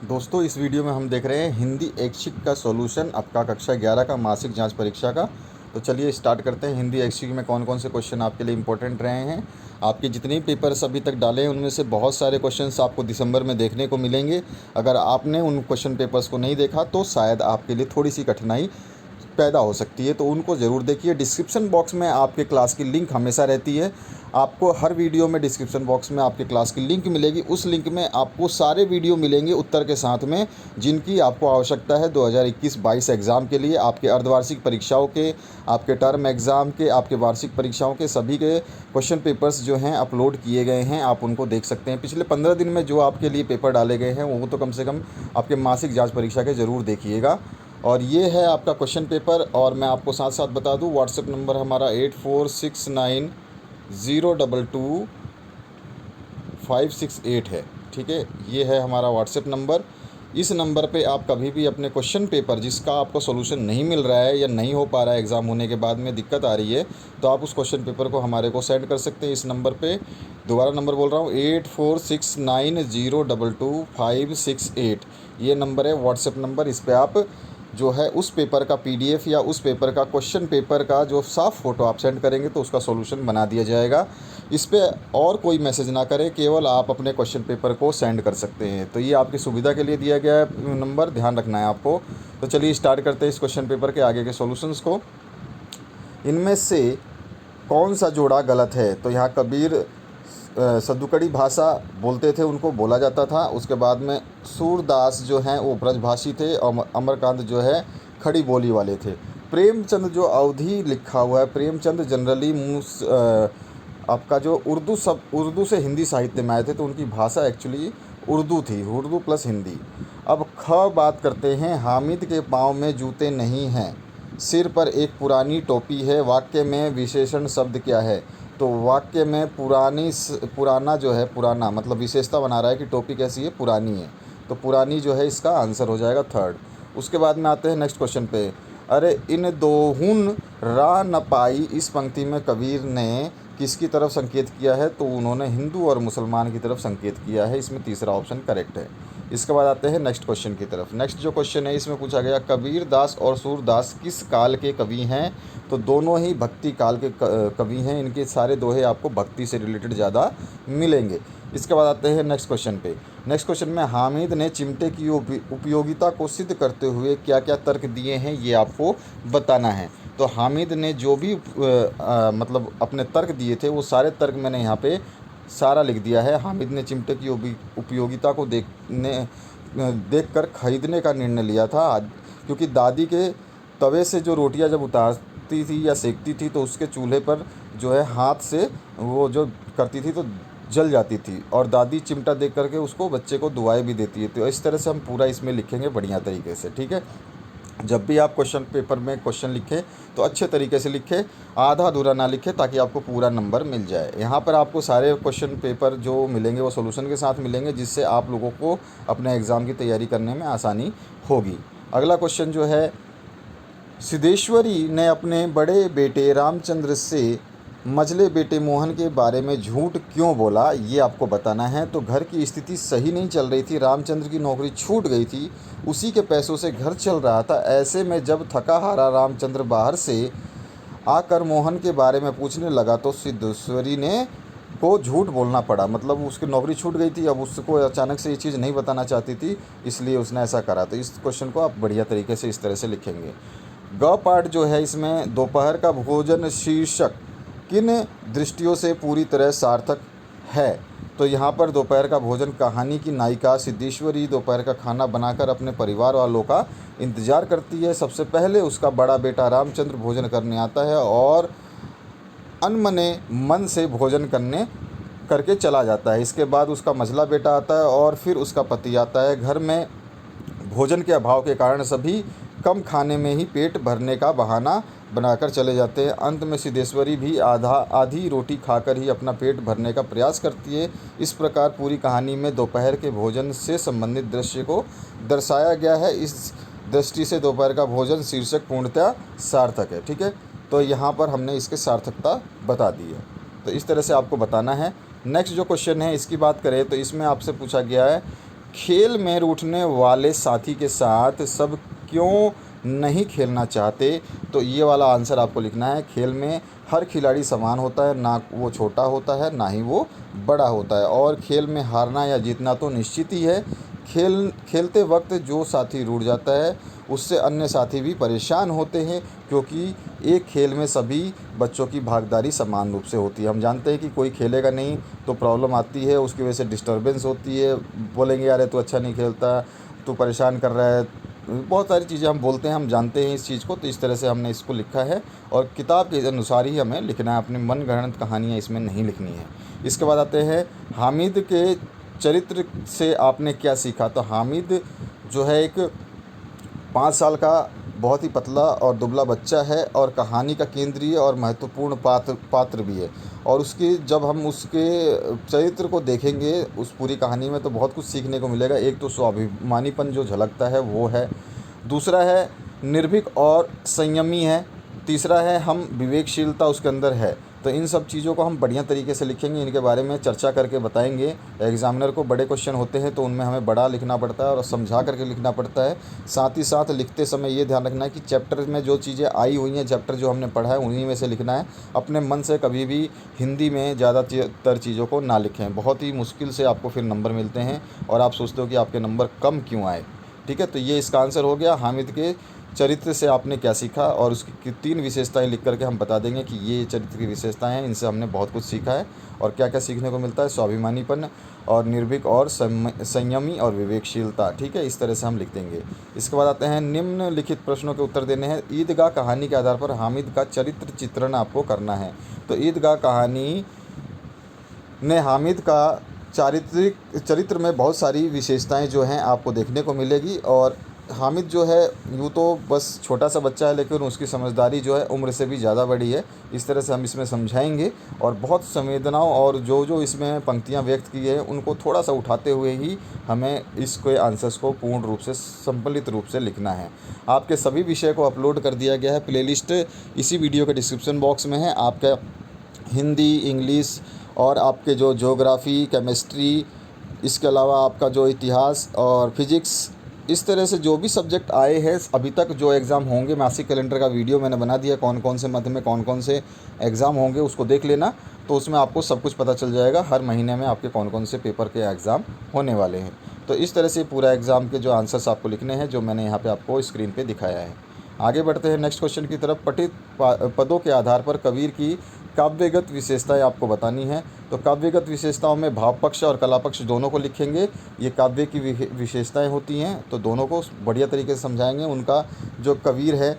दोस्तों इस वीडियो में हम देख रहे हैं हिंदी ऐच्छिक का सॉल्यूशन आपका कक्षा 11 का मासिक जांच परीक्षा का। तो चलिए स्टार्ट करते हैं। हिंदी ऐच्छिक में कौन कौन से क्वेश्चन आपके लिए इंपॉर्टेंट रहे हैं। आपके जितने भी पेपर्स अभी तक डाले हैं उनमें से बहुत सारे क्वेश्चंस आपको दिसंबर में देखने को मिलेंगे। अगर आपने उन क्वेश्चन पेपर्स को नहीं देखा तो शायद आपके लिए थोड़ी सी कठिनाई पैदा हो सकती है, तो उनको ज़रूर देखिए। डिस्क्रिप्शन बॉक्स में आपके क्लास की लिंक हमेशा रहती है। आपको हर वीडियो में डिस्क्रिप्शन बॉक्स में आपके क्लास की लिंक मिलेगी। उस लिंक में आपको सारे वीडियो मिलेंगे उत्तर के साथ में, जिनकी आपको आवश्यकता है 2021-22 एग्ज़ाम के लिए, आपके अर्धवार्षिक परीक्षाओं के, आपके टर्म एग्ज़ाम के, आपके वार्षिक परीक्षाओं के सभी के क्वेश्चन पेपर्स जो हैं अपलोड किए गए हैं। आप उनको देख सकते हैं। पिछले 15 दिन में जो आपके लिए पेपर डाले गए हैं वो तो कम से कम आपके मासिक जाँच परीक्षा के ज़रूर देखिएगा। और ये है आपका क्वेश्चन पेपर। और मैं आपको साथ साथ बता दूं, व्हाट्सएप नंबर हमारा 8469022568 है। ठीक है, ये है हमारा व्हाट्सएप नंबर। इस नंबर पे आप कभी भी अपने क्वेश्चन पेपर जिसका आपको सोल्यूशन नहीं मिल रहा है या नहीं हो पा रहा है, एग्ज़ाम होने के बाद में दिक्कत आ रही है, तो आप उस क्वेश्चन पेपर को हमारे को सेंड कर सकते हैं इस नंबर पे। दोबारा नंबर बोल रहा हूँ, 8469022568। ये नंबर है व्हाट्सएप नंबर। इस पर आप जो है उस पेपर का पीडीएफ या उस पेपर का क्वेश्चन पेपर का जो साफ फ़ोटो आप सेंड करेंगे तो उसका सॉल्यूशन बना दिया जाएगा। इस पे और कोई मैसेज ना करें, केवल आप अपने क्वेश्चन पेपर को सेंड कर सकते हैं। तो ये आपकी सुविधा के लिए दिया गया है नंबर, ध्यान रखना है आपको। तो चलिए स्टार्ट करते हैं इस क्वेश्चन पेपर के आगे के सॉल्यूशंस को। इनमें से कौन सा जोड़ा गलत है? तो यहाँ कबीर सद्दुकड़ी भाषा बोलते थे, उनको बोला जाता था। उसके बाद में सूरदास जो हैं वो ब्रजभाषी थे और अमरकांत जो है खड़ी बोली वाले थे। प्रेमचंद जो अवधी लिखा हुआ है, प्रेमचंद जनरली आपका जो उर्दू से हिंदी साहित्य में आए थे, तो उनकी भाषा एक्चुअली उर्दू थी, उर्दू प्लस हिंदी। अब बात करते हैं। हामिद के पाँव में जूते नहीं हैं, सिर पर एक पुरानी टोपी है। वाक्य में विशेषण शब्द क्या है? तो वाक्य में पुराना जो है, पुराना मतलब विशेषता बना रहा है कि टोपी कैसी है, पुरानी है। तो पुरानी जो है इसका आंसर हो जाएगा थर्ड। उसके बाद में आते हैं नेक्स्ट क्वेश्चन पे। अरे इन दोहुन रा न पाई, इस पंक्ति में कबीर ने किसकी तरफ संकेत किया है? तो उन्होंने हिंदू और मुसलमान की तरफ संकेत किया है। इसमें तीसरा ऑप्शन करेक्ट है। इसके बाद आते हैं नेक्स्ट क्वेश्चन की तरफ। नेक्स्ट जो क्वेश्चन है इसमें पूछा गया, कबीर दास और सूरदास किस काल के कवि हैं? तो दोनों ही भक्ति काल के कवि हैं। इनके सारे दोहे आपको भक्ति से रिलेटेड ज़्यादा मिलेंगे। इसके बाद आते हैं नेक्स्ट क्वेश्चन पे। नेक्स्ट क्वेश्चन में हामिद ने चिमटे की उपयोगिता को सिद्ध करते हुए क्या क्या तर्क दिए हैं, ये आपको बताना है। तो हामिद ने जो भी मतलब अपने तर्क दिए थे वो सारे तर्क मैंने यहाँ पे सारा लिख दिया है। हामिद ने चिमटे की उपयोगिता को देखकर खरीदने का निर्णय लिया था, क्योंकि दादी के तवे से जो रोटियां जब उतारती थी या सेकती थी तो उसके चूल्हे पर जो है हाथ से वो जो करती थी तो जल जाती थी, और दादी चिमटा देख करके उसको बच्चे को दुआएं भी देती है। तो इस तरह से हम पूरा इसमें लिखेंगे बढ़िया तरीके से। ठीक है, जब भी आप क्वेश्चन पेपर में क्वेश्चन लिखें तो अच्छे तरीके से लिखें, आधा अधूरा ना लिखें, ताकि आपको पूरा नंबर मिल जाए। यहाँ पर आपको सारे क्वेश्चन पेपर जो मिलेंगे वो सॉल्यूशन के साथ मिलेंगे, जिससे आप लोगों को अपने एग्ज़ाम की तैयारी करने में आसानी होगी। अगला क्वेश्चन जो है, सिद्धेश्वरी ने अपने बड़े बेटे रामचंद्र से मझले बेटे मोहन के बारे में झूठ क्यों बोला, ये आपको बताना है। तो घर की स्थिति सही नहीं चल रही थी, रामचंद्र की नौकरी छूट गई थी, उसी के पैसों से घर चल रहा था। ऐसे में जब थका हारा रामचंद्र बाहर से आकर मोहन के बारे में पूछने लगा तो सिद्धेश्वरी ने को झूठ बोलना पड़ा। मतलब उसकी नौकरी छूट गई थी, अब उसको अचानक से ये चीज़ नहीं बताना चाहती थी, इसलिए उसने ऐसा करा। तो इस क्वेश्चन को आप बढ़िया तरीके से इस तरह से लिखेंगे। ग पार्ट जो है इसमें, दोपहर का भोजन शीर्षक किन दृष्टियों से पूरी तरह सार्थक है? तो यहाँ पर दोपहर का भोजन कहानी की नायिका सिद्धेश्वरी दोपहर का खाना बनाकर अपने परिवार वालों का इंतजार करती है। सबसे पहले उसका बड़ा बेटा रामचंद्र भोजन करने आता है और अनमने मन से भोजन करके चला जाता है। इसके बाद उसका मझला बेटा आता है और फिर उसका पति आता है। घर में भोजन के अभाव के कारण सभी कम खाने में ही पेट भरने का बहाना बनाकर चले जाते हैं। अंत में सिद्धेश्वरी भी आधी रोटी खाकर ही अपना पेट भरने का प्रयास करती है। इस प्रकार पूरी कहानी में दोपहर के भोजन से संबंधित दृश्य को दर्शाया गया है। इस दृष्टि से दोपहर का भोजन शीर्षक पूर्णतः सार्थक है। ठीक है, तो यहाँ पर हमने इसकी सार्थकता बता दी है। तो इस तरह से आपको बताना है। नेक्स्ट जो क्वेश्चन है इसकी बात करें तो इसमें आपसे पूछा गया है खेल में रूठने वाले साथी के साथ सब क्यों नहीं खेलना चाहते? तो ये वाला आंसर आपको लिखना है। खेल में हर खिलाड़ी समान होता है, ना वो छोटा होता है ना ही वो बड़ा होता है, और खेल में हारना या जीतना तो निश्चित ही है। खेलते वक्त जो साथी रूठ जाता है उससे अन्य साथी भी परेशान होते हैं, क्योंकि एक खेल में सभी बच्चों की भागीदारी समान रूप से होती है। हम जानते हैं कि कोई खेलेगा नहीं तो प्रॉब्लम आती है, उसकी वजह से डिस्टर्बेंस होती है, बोलेंगे यार तू अच्छा नहीं खेलता, तू परेशान कर रहा है, बहुत सारी चीज़ें हम बोलते हैं, हम जानते हैं इस चीज़ को। तो इस तरह से हमने इसको लिखा है, और किताब के अनुसार ही हमें लिखना है, अपनी मनगढ़ंत कहानियाँ इसमें नहीं लिखनी है। इसके बाद आते हैं, हामिद के चरित्र से आपने क्या सीखा? तो हामिद जो है एक 5 साल का बहुत ही पतला और दुबला बच्चा है, और कहानी का केंद्रीय और महत्वपूर्ण पात्र भी है। और उसकी जब हम उसके चरित्र को देखेंगे उस पूरी कहानी में, तो बहुत कुछ सीखने को मिलेगा। एक तो स्वाभिमानीपन जो झलकता है वो है, दूसरा है निर्भीक और संयमी है, तीसरा है हम विवेकशीलता उसके अंदर है। तो इन सब चीज़ों को हम बढ़िया तरीके से लिखेंगे, इनके बारे में चर्चा करके बताएंगे। एग्जामिनर को बड़े क्वेश्चन होते हैं तो उनमें हमें बड़ा लिखना पड़ता है और समझा करके लिखना पड़ता है। साथ ही साथ लिखते समय ये ध्यान रखना है कि चैप्टर में जो चीज़ें आई हुई हैं, चैप्टर जो हमने पढ़ा है उन्हीं में से लिखना है। अपने मन से कभी भी हिंदी में ज़्यादातर चीज़ों को ना लिखें, बहुत ही मुश्किल से आपको फिर नंबर मिलते हैं और आप सोचते हो कि आपके नंबर कम क्यों आए। ठीक है, तो ये इसका आंसर हो गया। हामिद के चरित्र से आपने क्या सीखा, और उसकी 3 विशेषताएं लिख करके हम बता देंगे कि ये चरित्र की विशेषताएं हैं, इनसे हमने बहुत कुछ सीखा है और क्या क्या सीखने को मिलता है। स्वाभिमानीपन और निर्भीक और संयमी और विवेकशीलता। ठीक है, इस तरह से हम लिख देंगे। इसके बाद आते हैं, निम्नलिखित प्रश्नों के उत्तर देने हैं। ईदगाह कहानी के आधार पर हामिद का चरित्र चित्रण आपको करना है। तो ईदगाह कहानी ने हामिद का चरित्र में बहुत सारी विशेषताएं जो हैं आपको देखने को मिलेगी। और हामिद जो है यूँ तो बस छोटा सा बच्चा है, लेकिन उसकी समझदारी जो है उम्र से भी ज़्यादा बड़ी है। इस तरह से हम इसमें समझाएंगे, और बहुत संवेदनाओं और जो इसमें पंक्तियां व्यक्त की है उनको थोड़ा सा उठाते हुए ही हमें इसके आंसर्स को पूर्ण रूप से सम्मिलित रूप से लिखना है। आपके सभी विषय को अपलोड कर दिया गया है, प्लेलिस्ट इसी वीडियो के डिस्क्रिप्शन बॉक्स में है। आपका हिंदी, इंग्लिश और आपके जो ज्योग्राफ़ी, केमिस्ट्री, इसके अलावा आपका जो इतिहास और फिज़िक्स, इस तरह से जो भी सब्जेक्ट आए हैं अभी तक जो एग्ज़ाम होंगे, मासिक कैलेंडर का वीडियो मैंने बना दिया, कौन कौन से मध्य में कौन कौन से एग्ज़ाम होंगे उसको देख लेना। तो उसमें आपको सब कुछ पता चल जाएगा, हर महीने में आपके कौन कौन से पेपर के एग्ज़ाम होने वाले हैं। तो इस तरह से पूरा एग्ज़ाम के जो आंसर्स आपको लिखने हैं, जो मैंने यहाँ पर आपको स्क्रीन पर दिखाया है। आगे बढ़ते हैं नेक्स्ट क्वेश्चन की तरफ। पठित पदों के आधार पर कबीर की काव्यगत विशेषताएं आपको बतानी है। तो काव्यगत विशेषताओं में भाव पक्ष और कला पक्ष दोनों को लिखेंगे। ये काव्य की विशेषताएं होती हैं, तो दोनों को बढ़िया तरीके से समझाएंगे। उनका जो कबीर है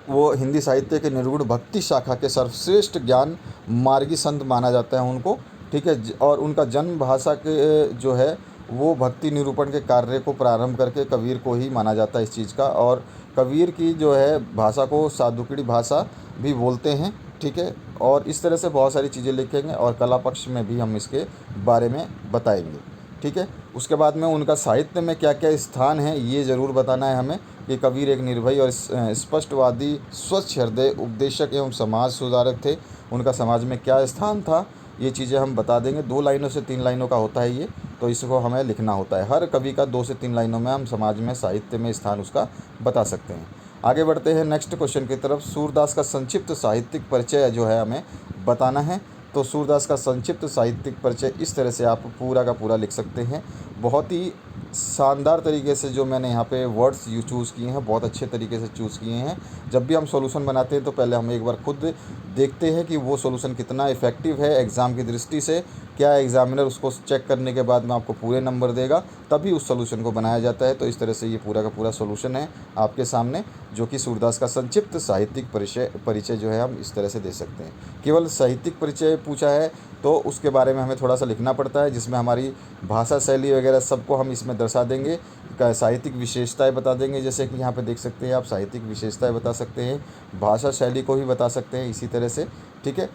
वो हिंदी साहित्य के निर्गुण भक्ति शाखा के सर्वश्रेष्ठ ज्ञान मार्गी संत माना जाता है उनको। ठीक है, और उनका जन्म भाषा के जो है वो भक्ति निरूपण के कार्य को प्रारंभ करके कबीर को ही माना जाता है इस चीज़ का। और कबीर की जो है भाषा को साधुकड़ी भाषा भी बोलते हैं। ठीक है, और इस तरह से बहुत सारी चीज़ें लिखेंगे, और कला पक्ष में भी हम इसके बारे में बताएंगे। ठीक है, उसके बाद में उनका साहित्य में क्या क्या स्थान है ये ज़रूर बताना है हमें, कि कबीर एक निर्भय और स्पष्टवादी, स्वच्छ हृदय, उपदेशक एवं समाज सुधारक थे। उनका समाज में क्या स्थान था ये चीज़ें हम बता देंगे। 2 लाइनों से 3 लाइनों का होता है ये, तो इसको हमें लिखना होता है। हर कवि का 2 से 3 लाइनों में हम समाज में, साहित्य में स्थान उसका बता सकते हैं। आगे बढ़ते हैं नेक्स्ट क्वेश्चन की तरफ। सूरदास का संक्षिप्त साहित्यिक परिचय जो है हमें बताना है। तो सूरदास का संक्षिप्त साहित्यिक परिचय इस तरह से आप पूरा का पूरा लिख सकते हैं। बहुत ही शानदार तरीके से जो मैंने यहाँ पे वर्ड्स चूज़ किए हैं, बहुत अच्छे तरीके से चूज़ किए हैं। जब भी हम सॉल्यूशन बनाते हैं तो पहले हम एक बार खुद देखते हैं कि वो सॉल्यूशन कितना इफ़ेक्टिव है एग्ज़ाम की दृष्टि से। क्या एग्ज़ामिनर उसको चेक करने के बाद में आपको पूरे नंबर देगा, तभी उस सॉल्यूशन को बनाया जाता है। तो इस तरह से ये पूरा का पूरा सॉल्यूशन है आपके सामने, जो कि सूरदास का संक्षिप्त साहित्यिक परिचय जो है हम इस तरह से दे सकते हैं। केवल साहित्यिक परिचय पूछा है तो उसके बारे में हमें थोड़ा सा लिखना पड़ता है, जिसमें हमारी भाषा शैली वगैरह सबको हम इसमें दर्शा देंगे। साहित्यिक विशेषताएं बता देंगे, जैसे कि यहाँ पे देख सकते हैं आप, साहित्यिक विशेषताएं बता सकते हैं, भाषा शैली को भी बता सकते हैं इसी तरह से। ठीक है,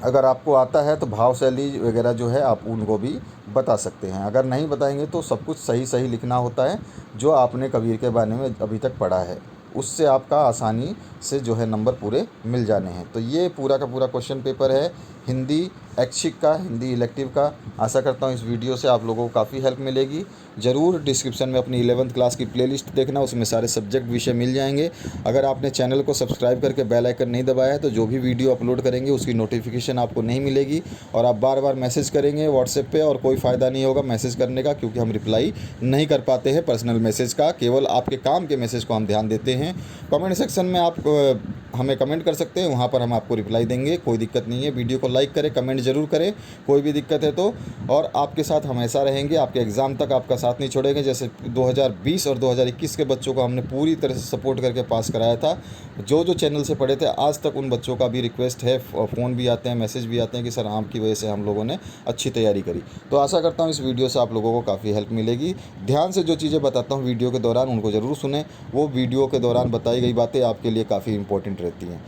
अगर आपको आता है तो भाव शैली वगैरह जो है आप उनको भी बता सकते हैं। अगर नहीं बताएंगे तो सब कुछ सही सही लिखना होता है, जो आपने कबीर के बारे में अभी तक पढ़ा है, उससे आपका आसानी से जो है नंबर पूरे मिल जाने हैं। तो ये पूरा का पूरा क्वेश्चन पेपर है, हिंदी ऐच्छिक का, हिंदी इलेक्टिव का। आशा करता हूँ इस वीडियो से आप लोगों को काफ़ी हेल्प मिलेगी। ज़रूर डिस्क्रिप्शन में अपनी 11th क्लास की प्लेलिस्ट देखना, उसमें सारे सब्जेक्ट विषय मिल जाएंगे। अगर आपने चैनल को सब्सक्राइब करके बेल आइकन नहीं दबाया है तो जो भी वीडियो अपलोड करेंगे उसकी नोटिफिकेशन आपको नहीं मिलेगी और आप बार बार मैसेज करेंगे व्हाट्सएप पे और कोई फ़ायदा नहीं होगा मैसेज करने का, क्योंकि हम रिप्लाई नहीं कर पाते हैं पर्सनल मैसेज का। केवल आपके काम के मैसेज को हम ध्यान देते हैं। कमेंट सेक्शन में आप हमें कमेंट कर सकते हैं, वहाँ पर हम आपको रिप्लाई देंगे, कोई दिक्कत नहीं है। वीडियो को लाइक करें, कमेंट ज़रूर करें कोई भी दिक्कत है तो, और आपके साथ हमेशा रहेंगे, आपके एग्ज़ाम तक आपका साथ नहीं छोड़ेंगे। जैसे 2020 और 2021 के बच्चों को हमने पूरी तरह से सपोर्ट करके पास कराया था। जो जो चैनल से पढ़े थे आज तक उन बच्चों का भी रिक्वेस्ट है, फ़ोन भी आते हैं, मैसेज भी आते हैं कि सर आपकी वजह से हम लोगों ने अच्छी तैयारी करी। तो आशा करता हूँ इस वीडियो से आप लोगों को काफ़ी हेल्प मिलेगी। ध्यान से जो चीज़ें बताता हूँ वीडियो के दौरान उनको ज़रूर सुनें, वो वीडियो के दौरान बताई गई बातें आपके लिए काफ़ी इंपॉर्टेंट रहती हैं।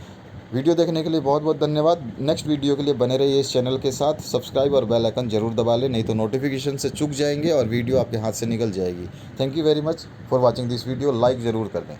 वीडियो देखने के लिए बहुत बहुत धन्यवाद। नेक्स्ट वीडियो के लिए बने रहिए इस चैनल के साथ। सब्सक्राइब और बेल आइकन जरूर दबा लें, नहीं तो नोटिफिकेशन से चूक जाएंगे और वीडियो आपके हाथ से निकल जाएगी। Thank you very much for watching this video. Like ज़रूर कर दें।